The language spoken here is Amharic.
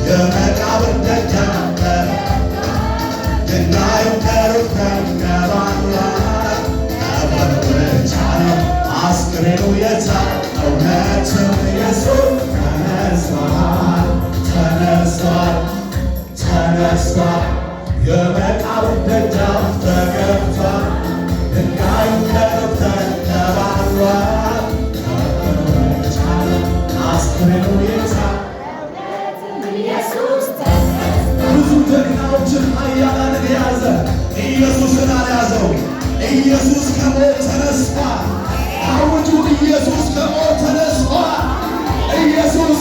የመቃብር ደጃፍ ድንጋዩ ከሩቅ ተንከባሏል። ከበሮች አለው አስክሬኑ የታል እውነትም ኢየሱስ ተነስቷል ተነስቷል ተነስቷል። የመቃብር ደጃፍ ተከፍቷል። ድንጋዩ ከሩቅ ተንከባሏል። ከበሮች አለው አስክሬኑ የታል ብዙ ጀግናዎችን ኃያላንን የያዘ ኢየሱስን አልያዘው። ኢየሱስ ከሞት ተነስቷል። አውጁ! ኢየሱስ ከሞት ተነስቷል። ኢየሱስ